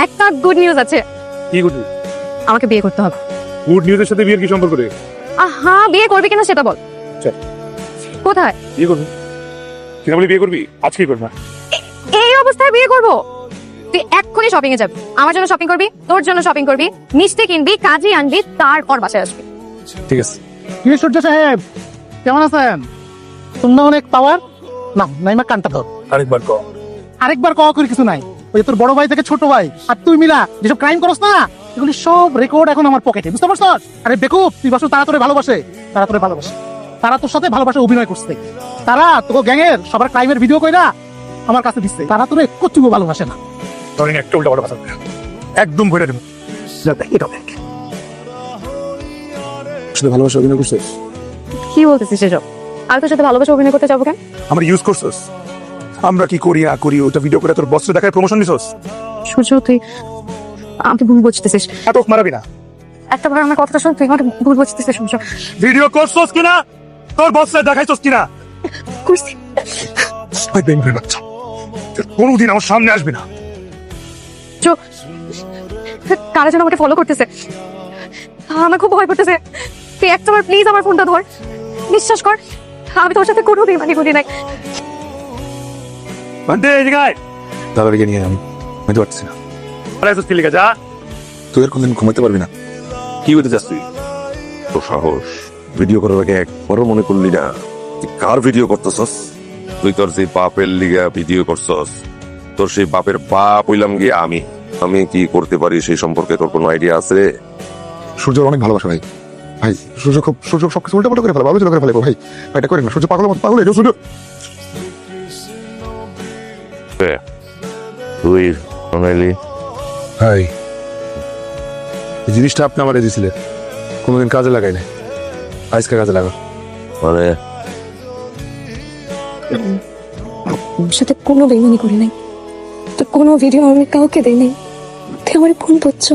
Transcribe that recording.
একটা good news আছে। কি গুড নিউজ? আমাকে বিয়ে করতে হবে। গুড নিউজের সাথে বিয়ের কি সম্পর্ক রে? আহা, বিয়ে করবি কিনা সেটা বল। চল। কোথায়? বিয়ে করবি? কিনা বলি বিয়ে করবি? আজকেই করবি না? এই অবস্থায় বিয়ে করব? তুই এক্ষুনি শপিং এ যাবি, আমার জন্য শপিং করবি, তোর জন্য শপিং করবি, মিষ্টি কিনবি, কাজী আনবি, তারপর বাসায় আসবি। ঠিক আছে। কি সূর্য সাহেব, কেমন আছেন? তোমরা অনেক পাওয়ার না, নাইমা কানটা ধর। আরেকবার কর। আরেকবার কওয়া করে কিছু নাই। ওই যে তোর বড় ভাই থেকে ছোট ভাই আর তুই মিলা যেসব ক্রাইম করছ না, এগুলি সব রেকর্ড এখন আমার পকেটে, বুঝতে পারছস? আরে বেকুব, তুই বসো, তারা তোরে ভালোবাসে, তারা তোরে ভালোবাসে, তারা তোর সাথে ভালোবাসা অভিনয় করছে, তারা তোকে গ্যাংয়ের সবার ক্রাইমের ভিডিও কইরা আমার কাছে দিচ্ছে, তারা তোরে কচুও ভালোবাসে না। তোর একটা উল্টা পাল্টা কথা একদম ভরে দেব। এটা দেখ, শুধু ভালোবাসা অভিনয় করছিস? কি বলতেছিস এসব? আমি তোর সাথে ভালোবাসা অভিনয় করতে যাবো কেন? আমরা ইউজ করছিস? আমরা কি করি না করি ওটা ভিডিও করে তোর বসকে দেখায় প্রমোশন দিছস? সূর্য, তুই আমাকে ভুল বুঝতেছিস। নাটক মারাবি না। একটা বার আমার কথাটা শোন, তুই আমাকে ভুল বুঝতেছিস সূর্য। ভিডিও করছস কিনা? তোর বসকে দেখাইছস কিনা? করছি। ভাই বেঙ্গল বাচ্চা, তুই কোনোদিন আমার সামনে আসবি না। কারা যেন আমাকে ফলো করতেছে, আমার খুব ভয় করতেছে। তুই একটাবার প্লিজ আমার ফোনটা ধর, বিশ্বাস কর আমি তোর সাথে কোনো বেমানি করি নাই। বান্টে এই জায়গায় দাদাকে নিয়ে আমি বুঝতে পারছি না। আরে এসে লিখা যা, তুই আর কোনদিন ঘুমাতে পারবি না। কি হতে যাস তুই? তো সাহস, ভিডিও করার আগে একবারও মনে করলি না তুই কার ভিডিও করতেছস? তুই তোর সেই বাপের লিগা ভিডিও করছস, তোর সেই বাপের বাপ হইলাম গিয়ে আমি। আমি কি করতে পারি সেই সম্পর্কে তোর কোনো আইডিয়া আছে? সূর্যর অনেক ভালোবাসা ভাই। ভাই সূর্য সবকিছু উল্টা পাল্টা করে ফেলে, আলোচনা করে ফেলে ভাই। ভাই এটা করেন না, সূর্য পাগলের মতো পাগল হয়ে সূর্য। তুই শোনাইলি ভাই এই জিনিসটা আপনি আমারে দিয়েছিলেন, কোনোদিন কাজে লাগাই নাই, আজকে কাজে লাগা। মানে ওর সাথে কোনো বেমানি করি নাই, তো কোনো ভিডিও আমি কাউকে দেই নাই, তুই আমার ভুল বুঝছো।